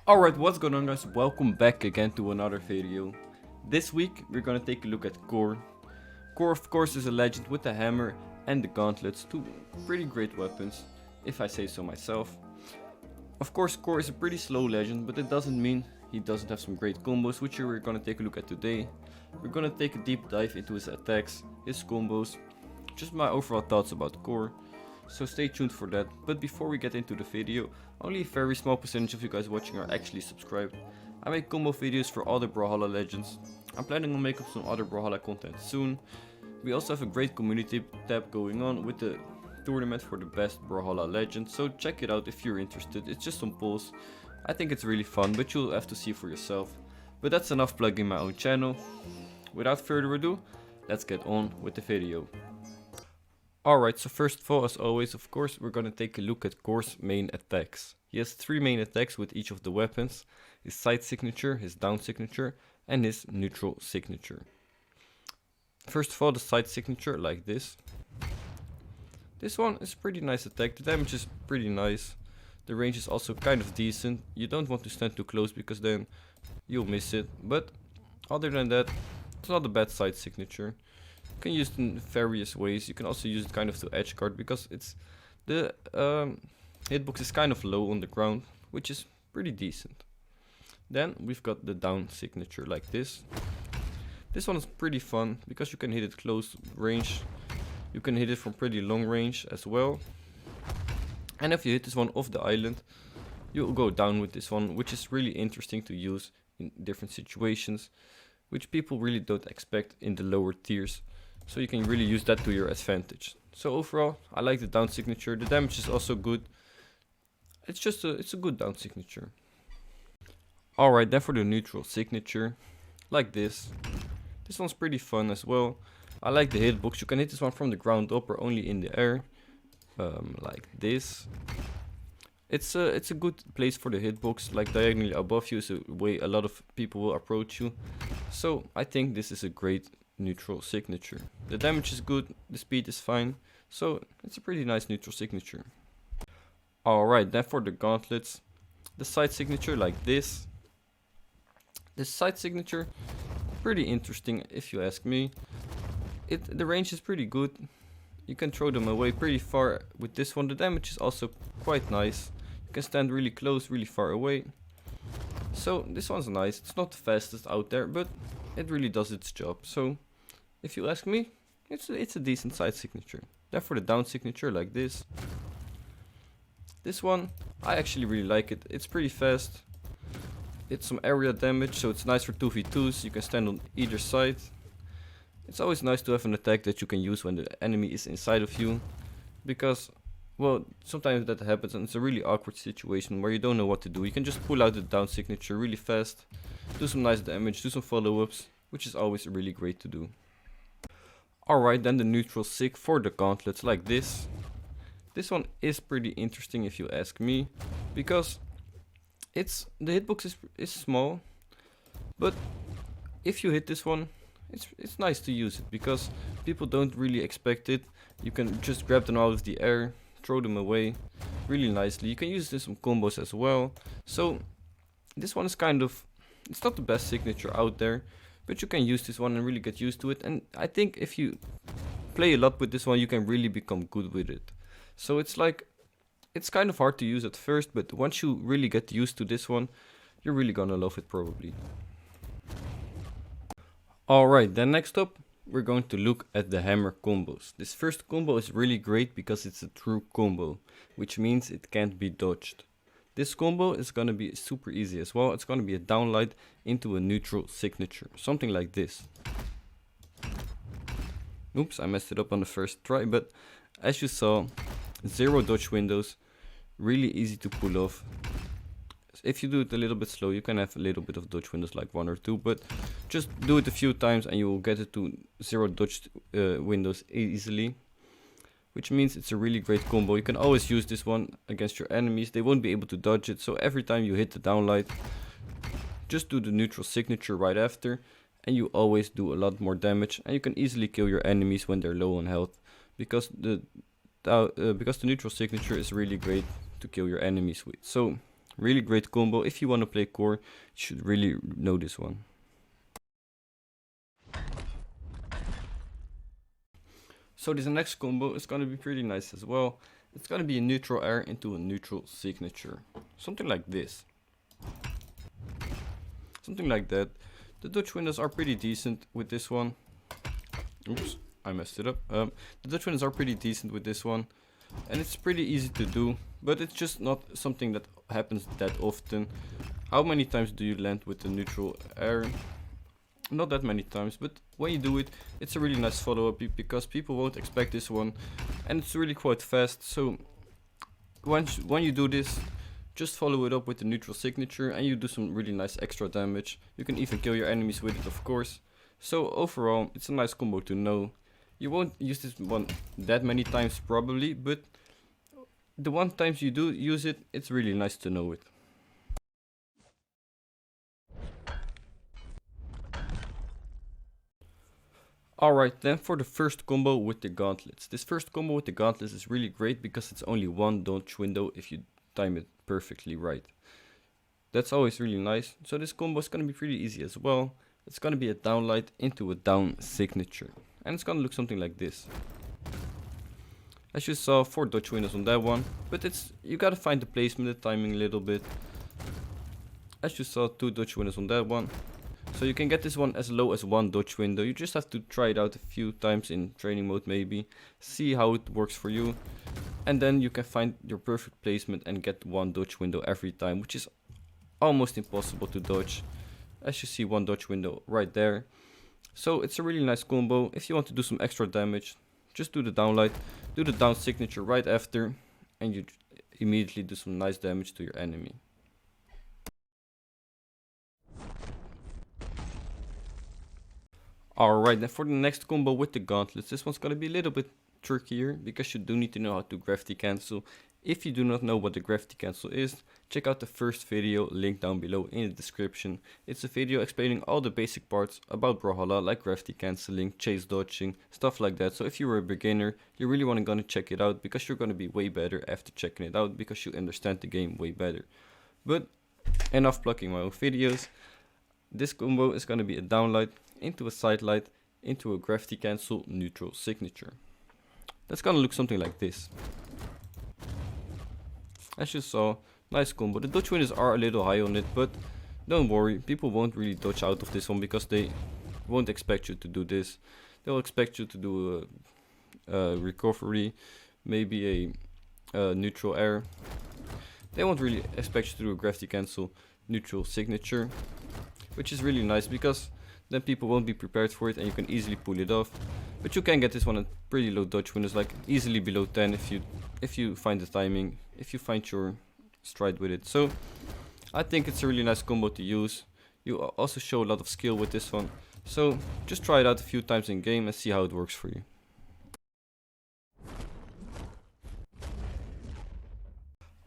Alright, what's going on guys? Welcome back again to another video. This week we're gonna take a look at Core. Core of course is a legend with the hammer and the gauntlets, two pretty great weapons, if I say so myself. Of course Core is a pretty slow legend, but it doesn't mean he doesn't have some great combos, which we're gonna take a look at today. We're gonna take a deep dive into his attacks, his combos, just my overall thoughts about Core. So stay tuned for that. But before we get into the video, only a very small percentage of you guys watching are actually subscribed. I make combo videos for all the Brawlhalla legends. I'm planning on making some other Brawlhalla content soon. We also have a great community tab going on with the tournament for the best Brawlhalla legend, so check it out if you're interested. It's just some polls. I think it's really fun, but you'll have to see for yourself. But that's enough plugging my own channel. Without further ado, let's get on with the video. Alright, so first of all, as always, of course, we're gonna take a look at Core's main attacks. He has 3 main attacks with each of the weapons: his side signature, his down signature, and his neutral signature. First of all, the side signature, like this. This one is a pretty nice attack, the damage is pretty nice. The range is also kind of decent. You don't want to stand too close because then you'll miss it. But other than that, it's not a bad side signature. You can use it in various ways. You can also use it kind of to edge guard because it's the hitbox is kind of low on the ground, which is pretty decent. Then we've got the down signature like this. This one is pretty fun because you can hit it close range. You can hit it from pretty long range as well. And if you hit this one off the island, you'll go down with this one, which is really interesting to use in different situations, which people really don't expect in the lower tiers. So you can really use that to your advantage. So overall, I like the down signature. The damage is also good. It's a good down signature. Alright, then for the neutral signature, like this. This one's pretty fun as well. I like the hitbox. You can hit this one from the ground up or only in the air, like this. It's a good place for the hitbox. Like diagonally above you is a way a lot of people will approach you. So I think this is a great neutral signature. The damage is good, the speed is fine, so it's a pretty nice neutral signature. Alright, then for the gauntlets, the side signature like this. This side signature, pretty interesting if you ask me. The range is pretty good. You can throw them away pretty far with this one. The damage is also quite nice. You can stand really close, really far away. So this one's nice. It's not the fastest out there, but it really does its job. So if you ask me, it's a decent side signature. Then for the down signature like this. This one, I actually really like it. It's pretty fast. It's some area damage, so it's nice for 2v2s. You can stand on either side. It's always nice to have an attack that you can use when the enemy is inside of you, because, well, sometimes that happens and it's a really awkward situation where you don't know what to do. You can just pull out the down signature really fast, do some nice damage, do some follow-ups, which is always really great to do. Alright, then the neutral sig for the gauntlets like this. This one is pretty interesting if you ask me, because the hitbox is small, but if you hit this one, it's nice to use it because people don't really expect it. You can just grab them out of the air, throw them away really nicely. You can use this in some combos as well. So this one is kind of, it's not the best signature out there, but you can use this one and really get used to it. And I think if you play a lot with this one, you can really become good with it. So it's like, it's kind of hard to use at first, but once you really get used to this one, you're really gonna love it probably. Alright, then next up, we're going to look at the hammer combos. This first combo is really great because it's a true combo, which means it can't be dodged. This combo is gonna be super easy as well. It's gonna be a downlight into a neutral signature, something like this. Oops, I messed it up on the first try, but as you saw, 0 dodge windows, really easy to pull off. If you do it a little bit slow, you can have a little bit of dodge windows, like 1 or 2, but just do it a few times and you will get it to 0 dodge windows easily, which means it's a really great combo. You can always use this one against your enemies. They won't be able to dodge it, so every time you hit the downlight, just do the neutral signature right after, and you always do a lot more damage, and you can easily kill your enemies when they're low on health, because the neutral signature is really great to kill your enemies with. So Really great combo. If you want to play core, you should really know this one. So this next combo is going to be pretty nice as well. It's going to be a neutral air into a neutral signature. Something like this. Something like that. The Dutch windows are pretty decent with this one. Oops, I messed it up. The Dutch windows are pretty decent with this one. And it's pretty easy to do, but it's just not something that happens that often. How many times do you land with the neutral air? Not that many times, but when you do it, it's a really nice follow-up because people won't expect this one, and it's really quite fast. So when you do this, just follow it up with the neutral signature and you do some really nice extra damage. You can even kill your enemies with it, of course. So overall, it's a nice combo to know. You won't use this one that many times probably, but the one times you do use it, it's really nice to know it. Alright, then for the first combo with the gauntlets. This first combo with the gauntlets is really great because it's only one dodge window if you time it perfectly right. That's always really nice. So this combo is going to be pretty easy as well. It's going to be a down light into a down signature. And it's going to look something like this. As you saw, 4 dodge windows on that one. But you got to find the placement, the timing a little bit. As you saw, 2 dodge windows on that one. So you can get this one as low as 1 dodge window. You just have to try it out a few times in training mode maybe. See how it works for you. And then you can find your perfect placement and get 1 dodge window every time, which is almost impossible to dodge. As you see, 1 dodge window right there. So it's a really nice combo. If you want to do some extra damage, just do the down light, do the down signature right after, and you immediately do some nice damage to your enemy. Alright, then for the next combo with the gauntlets, this one's gonna be a little bit trickier because you do need to know how to gravity cancel. If you do not know what the gravity cancel is, check out the first video linked down below in the description. It's a video explaining all the basic parts about Brawlhalla, like gravity cancelling, chase dodging, stuff like that. So if you were a beginner, you really want to gonna check it out because you're gonna be way better after checking it out because you understand the game way better. But enough plugging my own videos. This combo is gonna be a downlight into a side light into a gravity cancel neutral signature. That's gonna look something like this. As you saw, nice combo. The dodge windows are a little high on it, but don't worry, people won't really dodge out of this one because they won't expect you to do this. They'll expect you to do a recovery, maybe a neutral air. They won't really expect you to do a gravity cancel neutral signature, which is really nice because then people won't be prepared for it and you can easily pull it off. But you can get this one at pretty low dodge windows, like easily below 10 if you find the timing, if you find your stride with it. So I think it's a really nice combo to use. You also show a lot of skill with this one. So just try it out a few times in game and see how it works for you.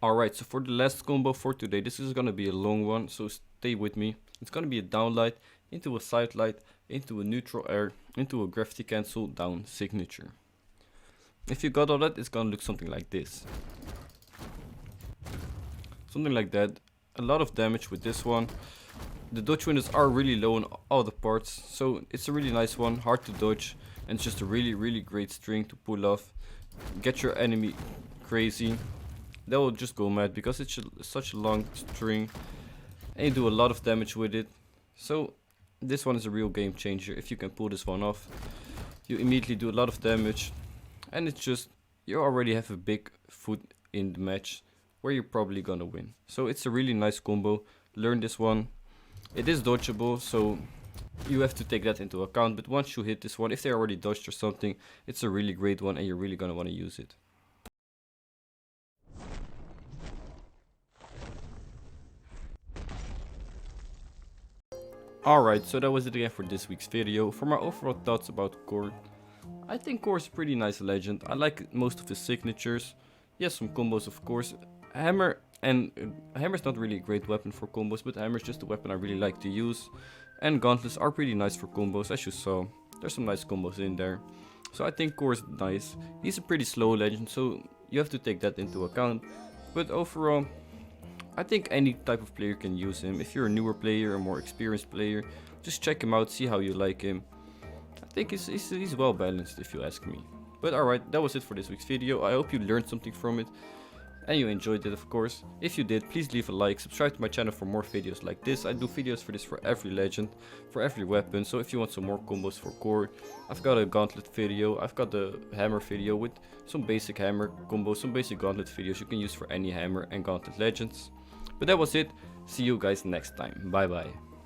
Alright, so for the last combo for today, this is gonna be a long one, so stay with me. It's gonna be a down light into a side light into a neutral air into a gravity cancel down signature. If you got all that, it's gonna look something like this. Something like that. A lot of damage with this one. The dodge windows are really low on all the parts, so it's a really nice one, hard to dodge, and it's just a really great string to pull off. Get your enemy crazy. They will just go mad because it's such a long string and you do a lot of damage with it. So this one is a real game changer. If you can pull this one off, you immediately do a lot of damage, and it's just, you already have a big foot in the match where you're probably gonna win. So it's a really nice combo. Learn this one. It is dodgeable, so you have to take that into account, but once you hit this one, if they already dodged or something, it's a really great one and you're really gonna want to use it. Alright, so that was it again for this week's video. For my overall thoughts about Core, I think Core is a pretty nice legend. I like most of his signatures. Yes, some combos of course. Hammer is not really a great weapon for combos, but Hammer is just a weapon I really like to use. And gauntlets are pretty nice for combos, as you saw. There's some nice combos in there. So I think Core is nice. He's a pretty slow legend, so you have to take that into account. But overall, I think any type of player can use him. If you're a newer player, a more experienced player, just check him out, see how you like him. I think he's well balanced if you ask me. But alright, that was it for this week's video. I hope you learned something from it and you enjoyed it, of course. If you did, please leave a like, subscribe to my channel for more videos like this. I do videos for this for every legend, for every weapon. So if you want some more combos for core, I've got a gauntlet video, I've got the hammer video with some basic hammer combos, some basic gauntlet videos you can use for any hammer and gauntlet legends. But that was it. See you guys next time. Bye bye.